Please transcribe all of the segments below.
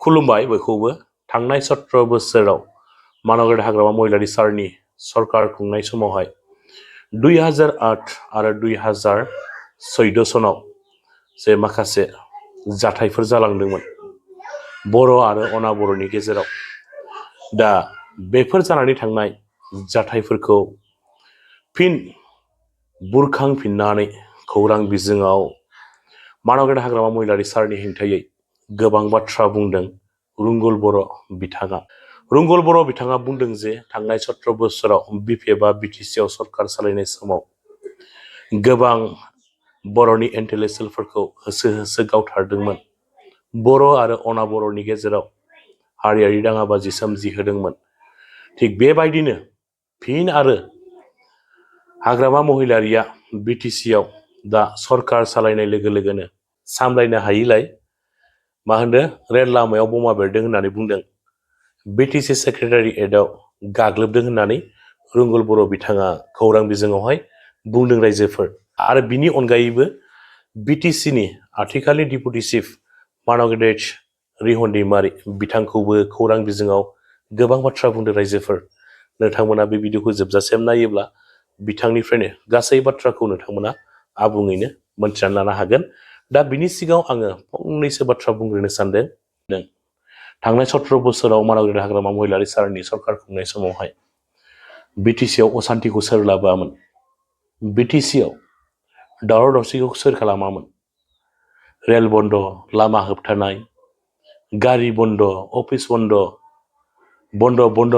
खुलुमबाय बयखौबो थांनाय 17 बोसोराव मानावगेट हाग्रामा महिलारी सारनि सरकार खुंनाय समावहाय 2008 आरो 2014 सनाव जे माखासे जाथायफोर जालांदोंमोन बर' आरो अना बर'नि गेजेराव दा बेफोर जानानै थांनाय जाथायफोरखौ फिन बुरखांफिननानै खौरां बिजोङाव मानावगेट हाग्रामा महिलारी सारनि हेंथायै गोबां बाथ्रा बुंदों रुंगुल बर' बिथाङा। रुंगुल बर' बिथाङा बुंदों जे थांनाय 17 बोसोराव बिपिएफआ बिटिसिआव सरकार सालायनाय समाव गोबां बर'नि इन्टेलेक्सुयेलफोरखौ होसो होसो गावथारदोंमोन। बर' आरो अना बर'नि गेजेराव हारियारि दाङाबाजि सोमजिहोदोंमोन। थिग बेबायदिनो फिन आरो हाग्रामा महिलारिया बिटिसिआव दा सरकार सालायनाय लोगो लोगोनो सामलायनो हायिलाय मा होनदों रेल लामायाव बमा बेरदों होननानै बुंदों। बिटिसि सेक्रेटारियेटआव गाग्लोबदों होननानै रुंगुल बर' बिथाङा खौरां बिजोङावहाय बुंदों रायजोफोर। आरो बिनि अनगायैबो बिटिसिनि आथिखालनि डिपुटि चिफ मानावगेट रिहन दैमारि बिथांखौबो खौरां बिजोङाव गोबां बाथ्रा बुंदों रायजोफोर। नोंथांमोना बे भिडिअखौ जोबजासिम नायोब्ला बिथांनिफ्रायनो गासै बाथ्राखौ नोंथांमोना आबुङैनो मोनथिनानै लानो हागोन। दा बिनि सिगाङाव आङो फंनैसो बाथ्रा बुंग्रोनो सानदों। थांनाय 17 बोसोराव मानावगेट हाग्रामा महिलारी सारनि सरकार खुंनाय समावहाय बिटिसिआव असान्तिखौ सोर लाबोआमोन? बिटिसिआव दावराव दावसिखौ सोर खालामामोन? रेल बन्द, लामा होबथानाय, गारि बन्द, अफिस बन्द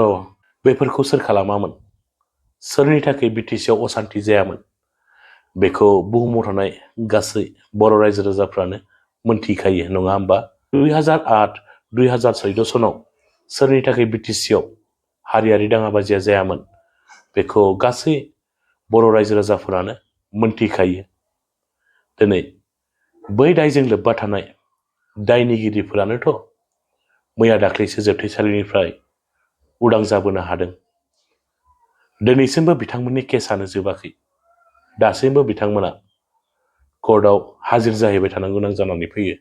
बेफोरखौ सोर खालामामोन? सोरनि थाखाय बिटिसिआव असान्ति जायामोन? बेखौ बुहुमाव थानाय गासै बर' रायजो राजाफ्रानो मोनथिखायो नङा होमबा? 2008-2014 सनाव सोरनि थाखाय बिटिसिआव हारियारि दाङाबाजिया जायामोन? बेखौ गासै बर' रायजो राजाफोरानो मोनथिखायो। दिनै बै दायजों लोब्बा थानाय दायनिगिरिफोरानोथ' मैया दाख्लैसो जोबथेसालिनिफ्राय उदां जाबोनो हादों। दिनैसिमबो बिथांमोननि केसआनो जोबाखै। दासिमबो बिथांमोना कर्टआव हाजिर जाहैबाय थानो गोनां जानानै फैयो।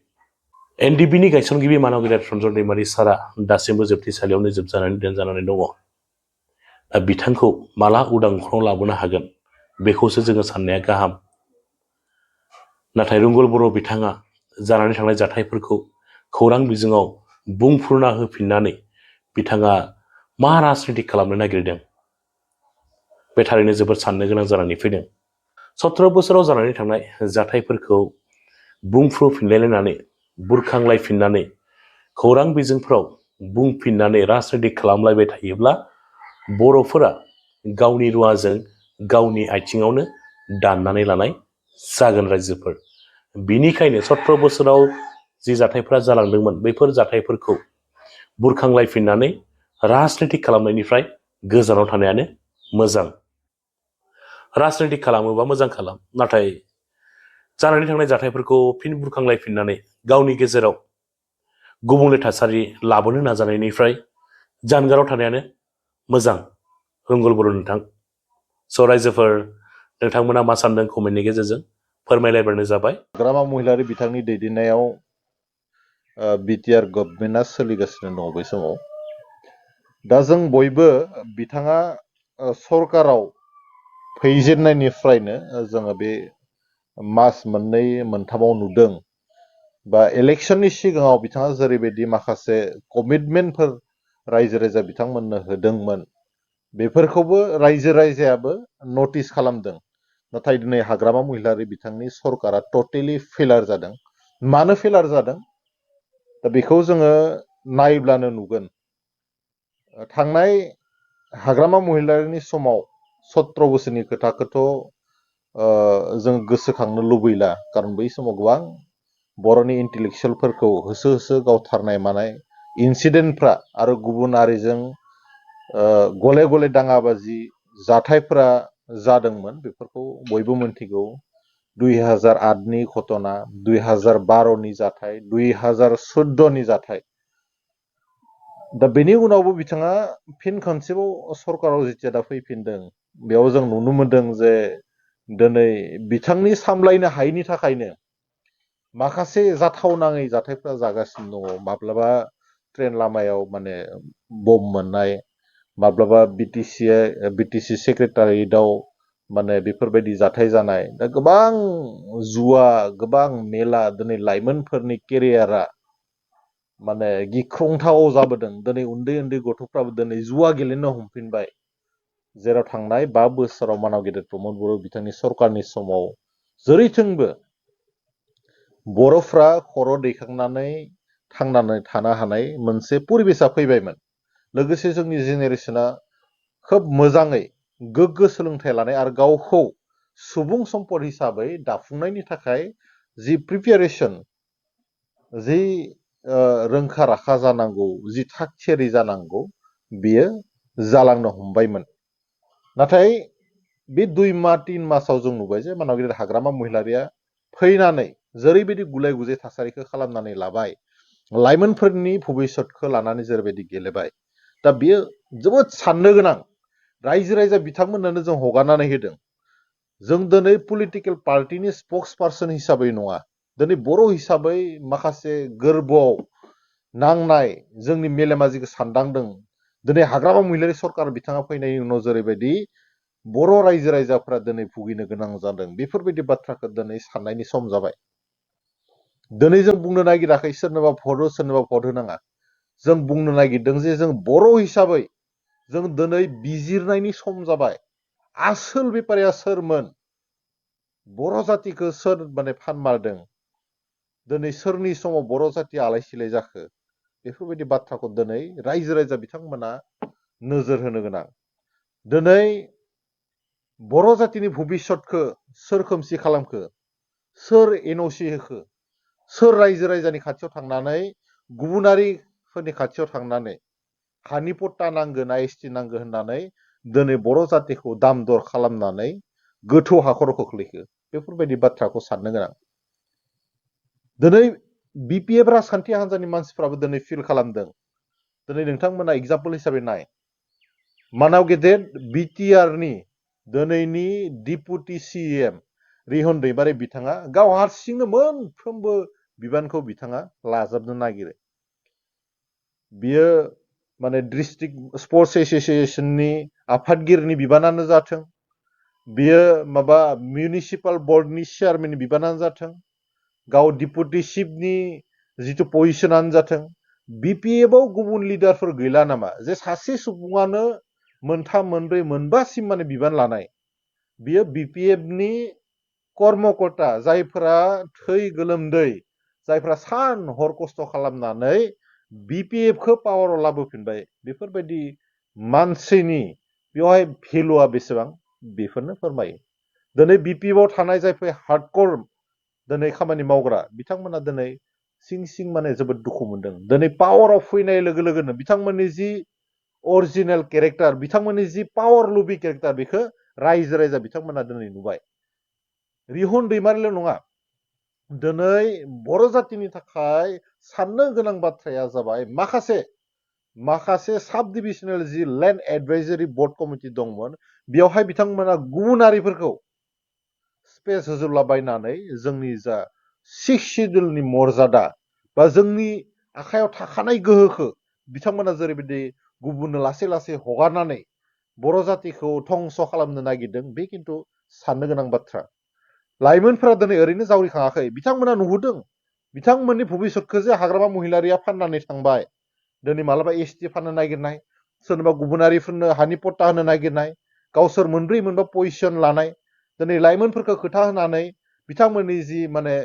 एनडिबिनि गायसनगिरि मानावगेट रन्जन दैमारि सारा दासिमबो जोबथेसालियावनो जोबजानानै दोनजानानै दङ। दा बिथांखौ माला उदां अख्राङाव लाबोनो हागोन बेखौसो जोङो साननाया गाहाम। नाथाय रुंगुल बर' बिथाङा जानानै थांनाय जाथायफोरखौ खौरां बिजोङाव बुंफुरना होफिननानै बिथाङा मा राजनिति खालामनो नागिरदों बे थारैनो जोबोद साननो गोनां जानानै फैदों। 17 बोसोराव जानानै थांनाय जाथायफोरखौ बुंफ्रुफिनलायलायनानै बुरखांलायफिननानै खौरां बिजोंफ्राव बुंफिननानै राजनिति खालामलायबाय थायोब्ला बर'फोरा गावनि रुवाजों गावनि आथिङावनो दाननानै लानाय जागोन रायजोफोर। बिनिखायनो 17 बोसोराव जि जाथायफोरा जालांदोंमोन बैफोर जाथायफोरखौ बुरखांलायफिननानै राजनिति खालामनायनिफ्राय गोजानाव थानायानो मोजां। राजनिति खालामोबा मोजां खालाम, नाथाय जानानै थांनाय जाथायफोरखौ फिन बुरखांलायफिननानै गावनि गेजेराव गुबुंले थासारि लाबोनो नाजानायनिफ्राय जानगाराव थानायानो मोजां रुंगुल बर' नोंथां। स' रायजोफोर नोंथांमोना मा सानदों कमेन्टनि गेजेरजों फोरमायलायबानो जाबाय। हाग्रामा महिलारी बिथांनि दैदेननायाव बिटिआर गभर्नमेन्टआ सोलिगासिनो दङ बै समाव। दा जों बयबो बिथाङा सरकाराव फैजेननायनिफ्रायनो जोङो बे मास मोननै मोनथामाव नुदों बा इलेक्सननि सिगाङाव बिथाङा जेरैबायदि माखासे कमिटमेन्टफोर रायजो राजा बिथांमोननो होदोंमोन बेफोरखौबो रायजो राजायाबो नटिस खालामदों। नाथाय दिनै हाग्रामा महिलारी बिथांनि सरकारा टटेलि फेलार जादों। मानो फेलार जादों दा बेखौ जोङो नायब्लानो नुगोन। थांनाय हाग्रामा महिलारीनि समाव 17 बोसोरनि खोथाखौथ' जों गोसोखांनो लुबैला, खारन बै समाव गोबां बर'नि इन्टेलेक्सुयेलफोरखौ होसो होसो गावथारनाय मानाय इन्सिडेन्टफ्रा आरो गुबुन हारिजों गले गले दाङाबाजि जाथायफ्रा जादोंमोन। बेफोरखौ बयबो मोनथिगौ। 2008नि घटना, 2012नि जाथाय, 2014नि जाथाय। दा बेनि उनावबो बिथाङा फिन खनसेबाव सरकाराव जेथिया दा फैफिनदों बेयाव जों नुनो मोनदों जे दिनै बिथांनि सामलायनो हायैनि थाखायनो माखासे जाथावनाङै जाथायफ्रा जागासिनो दङ। माब्लाबा ट्रेन लामायाव माने बम मोननाय माब्लाबा बिटिसि सेक्रेटारियेटआव माने बेफोरबायदि जाथाय जानाय दा गोबां जुवा गोबां मेला दिनै लाइमोनफोरनि केरियारा माने गिख्रंथाव जाबोदों दिनै उन्दै उन्दै गथ'फ्राबो दिनै जुवा गेलेनो हमफिनबाय जेराव थांनाय 5 बोसोराव मानाव गेदेर प्रमद बर' बिथांनि सरकारनि समाव जेरैथिंबो बर'फ्रा खर' दैखांनानै थांनानै थानो हानाय मोनसे परिबेसा फैबायमोन लोगोसे जोंनि जेनेरेसना खोब मोजाङै गोग्गो सोलोंथाइ लानाय आरो गावखौ सुबुं सम्पद हिसाबै दाफुंनायनि थाखाय जि प्रिपेरेसन जि रोंखा राखा जानांगौ जि थाग थियारि जानांगौ बियो जालांनो हमबायमोन नाथाय बे 2 माह 3 मासाव जों नुबाय जे मानाव गेदेर हाग्रामा महिलारिया फैनानै जेरैबायदि गुलाय गुजाय थासारिखौ खालामनानै लाबाय लाइमोनफोरनि भबिष्यतखौ लानानै जेरैबायदि गेलेबाय दा बियो जोबोद साननो गोनां रायजो राजा बिथांमोननो जों हगारनानै होदों जों दिनै पलिटिकेल पार्टिनि स्पक्स पार्सन हिसाबै नङा दिनै बर' हिसाबै माखासे गोरबोआव नांनाय जोंनि मेलेमा जिखौ सानदांदों दिनै हाग्रामा महिलारि सरकार बिथाङा फैनायनि उनाव जेरैबायदि बर' रायजो राजाफ्रा दिनै भुगिनो गोनां जादों बेफोरबायदि बाथ्राखौ दिनै साननायनि सम जाबाय दिनै जों बुंनो नागिराखै सोरनोबा भट होनाङा जों बुंनो नागिरदों जे जों बर' हिसाबै जों दिनै बिजिरनायनि सम जाबाय आसोल बेपारिया सोरमोन बर' जातिखौ सोर माने फानमारदों दिनै सोरनि समाव बर' जातिया आलाय सिलाय जाखो बेफोरबायदि बाथ्राखौ दिनै रायजो राजा बिथांमोना नोजोर होनो गोनां दिनै बर' जातिनि भबिष्यतखौ सोर खोमसि खालामखो सोर एनअसि होखो सोर रायजो राजानि खाथियाव थांनानै गुबुनारिफोरनि खाथियाव थांनानै हानि पट्टा नांगौ ना एसटि नांगौ होननानै दिनै बर' जातिखौ दाम दर खालामनानै गोथौ हाखराव खोख्लैखो बेफोरबायदि बाथ्राखौ साननो गोनां दिनै बिपिएफ राजखान्थि हान्जानि मानसिफ्राबो दिनै फिल खालामदों दिनै नोंथांमोना एग्जाम्पल हिसाबै नाय मानाव गेदेर बिटिआरनि दिनैनि डिपुटि सिएम रिहन दैमारि बिथाङा गाव हारसिंनो मोनफ्रोमबो बिबानखौ बिथाङा लाजाबनो नागिरो बियो माने डिस्ट्रिक्ट स्पर्ट्स एसोसिएशननि आफादगिरिनि बिबानानो जाथों बियो माबा मिउनिसिपाल बर्डनि चेयारमेननि बिबानानो जाथों गाव डिपुटि चिफनि जिथु पजिशनानो जाथों बिपिएफआव गुबुन लिडारफोर गैला नामा जे सासे सुबुङानो 1, 2, 3, 4, 5सिम माने बिबान लानाय बियो बिपिएफनि कर्मकर्ता जायफोरा थै गोलोमदै जायफ्रा सान हर खस्थ' खालामनानै बिपिएफखौ पावाराव लाबोफिनबाय बेफोरबायदि मानसिनि बेवहाय भेलुआ बेसेबां बेफोरनो फोरमायो दिनै बिपिएफआव थानाय जायफोर हार्डकर दिनै खामानि मावग्रा बिथांमोना दिनै सिं सिं माने जोबोद दुखु मोनदों दिनै पावाराव फैनाय लोगो लोगोनो बिथांमोननि जि अरिजिनेल केरेक्टार बिथांमोननि जि पावार लुबि केरेक्टार बेखौ रायजो राजा बिथांमोना दिनै नुबाय रिहन दैमारिल' नङा दिनै बर' जातिनि थाखाय साननो गोनां बाथ्राया जाबाय माखासे साब डिभिजनेल जि लेन्ड एडभाइजारि बर्ड कमिटि दंमोन बेवहाय बिथांमोना गुबुनारिफोरखौ स्पेस होजोबलाबायनानै जोंनि जा 6 शिड्युलनि मर्यादा बा जोंनि आखायाव थाखानाय गोहोखौ बिथांमोना जेरैबायदि गुबुननो लासै लासै हगारनानै बर' जातिखौ धंस खालामनो नागिरदों बे खिन्थु साननो गोनां बाथ्रा लाइमोनफोरा दिनै ओरैनो जावरिखाङाखै बिथांमोना नुहुरदों बिथांमोननि भबिष्यतखौ जे हाग्रामा महिलारिया फाननानै थांबाय दिनै मालाबा एसटि फाननो नागिरनाय सोरनोबा गुबुनारिफोरनो हानि पट्टा होनो नागिरनाय गावसोर 2, 3 पजिशन लानाय दिनै लाइमोनफोरखौ खोथा होनानै बिथांमोननि जि माने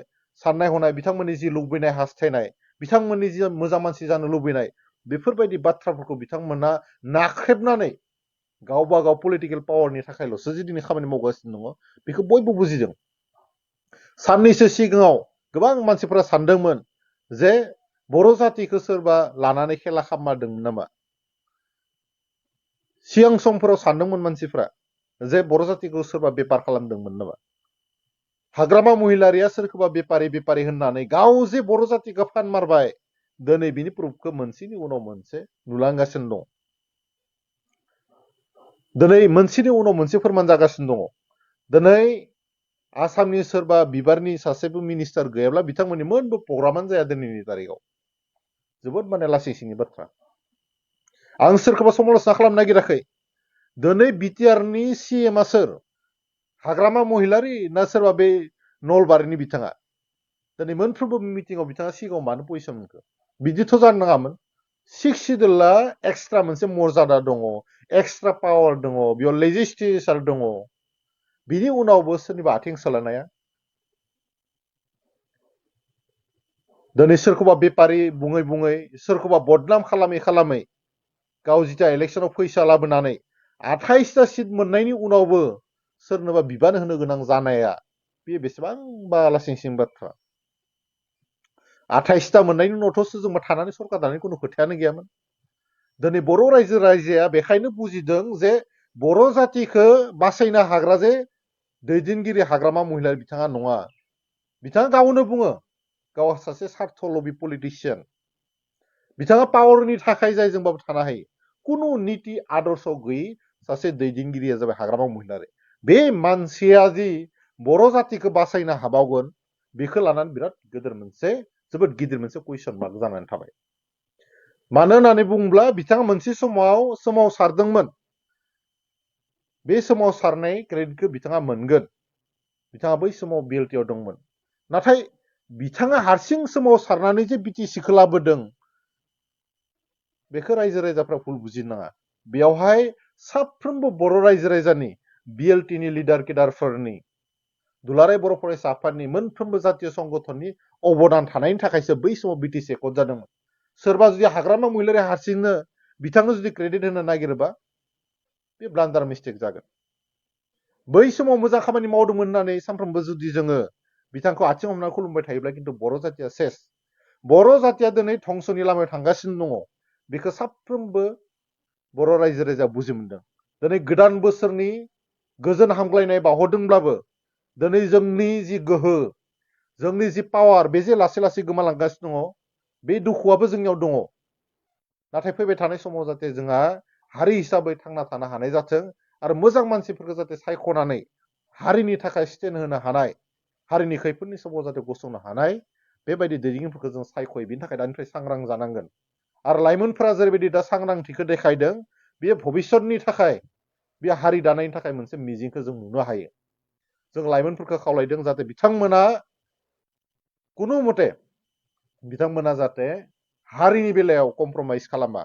साननाय हनाय बिथांमोननि जि लुबैनाय हास्थायनाय बिथांमोननि जि मोजां मानसि जानो लुबैनाय बेफोरबायदि बाथ्राफोरखौ बिथांमोना नाख्रेबनानै गावबा गाव पलिटिकेल पावारनि थाखायल'सो जि दिनै खामानि मावगासिनो दङ बेखौ बयबो बुजिदों साननैसो सिगाङाव गोबां मानसिफोरा सानदोंमोन जे बर' जातिखौ सोरबा लानानै खेला खालामदोंमोन नामा सिगां समफोराव सानदोंमोन मानसिफ्रा जे बर' जातिखौ सोरबा बेपार खालामदोंमोन नामा हाग्रामा महिलारिया सोरखौबा बेपारि होननानै गाव जे बर' जातिखौ फानमारबाय दिनै बिनि प्रुफखौ मोनसेनि उनाव मोनसे नुलांगासिनो दं दिनै मोनसेनि उनाव मोनसे फोरमान जागासिनो दङ दिनै आसामनि सोरबा बिबारनि सासेबो मिनिस्टार गैयाब्ला बिथांमोननि मोनबो प्रग्रामानो जाया दिनैनि तारिखआव जोबोद माने लासिं सिंनि बाथ्रा आं सोरखौबा समालोचना खालामनो नागिराखै दिनै बिटिआरनि सिएमआ सोर हाग्रामा महिलारि ना सोरबा बे नलबारिनि बिथाङा दिनै मोनफ्रोमबो मिटिङाव बिथाङा सिगाङाव मानो पजिसन मोनखो बिदिथ' जानो नाङामोन सिक्स सिडुलआ एक्सट्रा मोनसे मर्यादा दङ एक्सट्रा पावार दङ बेयाव लेजिस्लेचार दङ बिनि उनावबो सोरनिबा आथिं सोलानाया दिनै सोरखौबा बेपारि बुङै बुङै सोरखौबा बदनाम खालामै खालामै गाव जिथा इलेक्सनाव फैसा लाबोनानै 28टा सिट मोननायनि उनावबो सोरनोबा बिबान होनो गोनां जानाया बे बेसेबांबा लासिंसिं बाथ्रा 28टा मोननायनि उनावथ' जोंबो थानानै सरकार दानायनि खुनु खोथायानो गैयामोन दिनै बर' रायजो राजाया बेखायनो बुजिदों जे बर' जातिखौ बासायनो हाग्रा जे दैदेनगिरि हाग्रामा महिलारि बिथाङा नङा बिथाङा गावनो बुङो गाव सासे सार्थलबि पलिटिशियान बिथाङा पावारनि थाखाय जायजोंबाबो थानो हायो कुनु नीति आदर्श गैयै सासे दैदेनगिरिया जाबाय हाग्रामा महिलारि बे मानसिया जि बर' जातिखौ बासायनो हाबावगोन बेखौ लानानै बिराद गिदिर मोनसे जोबोद गिदिर मोनसे कुइसन मार्क जानानै थाबाय मानो होननानै बुङोब्ला बिथाङा मोनसे समाव सोमावसारदोंमोन बे सोमावसारनाय क्रेडिटखौ बिथाङा मोनगोन बिथाङा बै समाव बिएलटिआव दंमोन नाथाय बिथाङा हारसिं सोमावसारनानै जे बिटिसिखौ लाबोदों बेखौ रायजो राजाफ्रा भुल बुजिनो नाङा बेयावहाय साफ्रोमबो बर' रायजो राजानि बिएलटिनि लिडार केडारफोरनि दुलाराय बर' फरायसा आफादनि मोनफ्रोमबो जातीय संगठननि अबदान थानायनि थाखायसो बै समाव बिटिसि एकर्ड जादोंमोन सोरबा जुदि हाग्रामा महिलारि हारसिंनो बिथांनो जुदि क्रेडिट होनो नागिरोबा बे ब्लान्डार मिस्टेक जागोन बै समाव मोजां खामानि मावदोंमोन होननानै सानफ्रोमबो जुदि जोङो बिथांखौ आथिं हमनानै खुलुमबाय थायोब्ला खिन्थु बर' जातिया सेस बर' जातिया दिनै धंसनि लामायाव थांगासिनो दङ बेखौ साफ्रोमबो बर' रायजो राजाया बुजि मोनदों दिनै गोदान बोसोरनि गोजोन हामग्लायनाय बावहरदोंब्लाबो दिनै जोंनि जि गोहो जोंनि जि पावार बे जे लासै लासै गोमालांगासिनो दङ बे दुखुआबो जोंनियाव दङ नाथाय फैबाय थानाय समाव जाहाथे जोंहा हारि हिसाबै थांना थानो हानाय जाथों आरो मोजां मानसिफोरखौ जाहाथे सायख'नानै हारिनि थाखाय स्टेन्ड होनो हानाय हारिनि खैफोदनि समाव जाहाथे गसंनो हानाय बेबायदि दैदेनगिरिफोरखौ जों सायख'यो बिनि थाखाय दानिफ्राय सांग्रां जानांगोन आरो लाइमोनफोरा जेरैबायदि दा सांग्रांथिखौ देखायदों बे भबिष्यतनि थाखाय बे हारि दानायनि थाखाय मोनसे मिजिंखौ जों नुनो हायो जों लाइमोनफोरखौ खावलायदों जाहाथे बिथांमोना कुनु मते बिथांमोना जाहाथे हारिनि बेलायाव कमप्रमाइज खालामा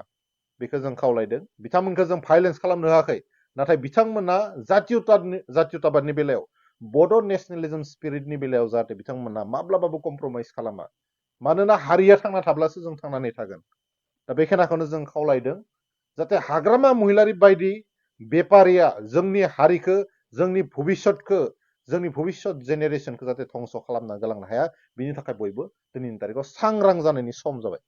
बेखौ जों खावलायदों बिथांमोनखौ जों भायलेन्स खालामनो होआखै नाथाय बिथांमोना जातीयताबादनि बेलायाव बड' नेशनेलिज्म स्पिरिटनि बेलायाव जाहाथे बिथांमोना माब्लाबाबो कमप्रमाइज खालामा मानोना हारिया थांना थाब्लासो जों थांनानै थागोन दा बे खोनाखौनो जों खावलायदों जाहाथे हाग्रामा महिलारि बायदि बेपारिया जोंनि हारिखौ जोंनि भबिष्यतखौ जोंनि भबिष्यत जेनेरेसनखौ जाहाथे धंस खालामना गालांनो हाया बिनि थाखाय बयबो दिनैनि तारिखाव सांग्रां जानायनि सम जाबाय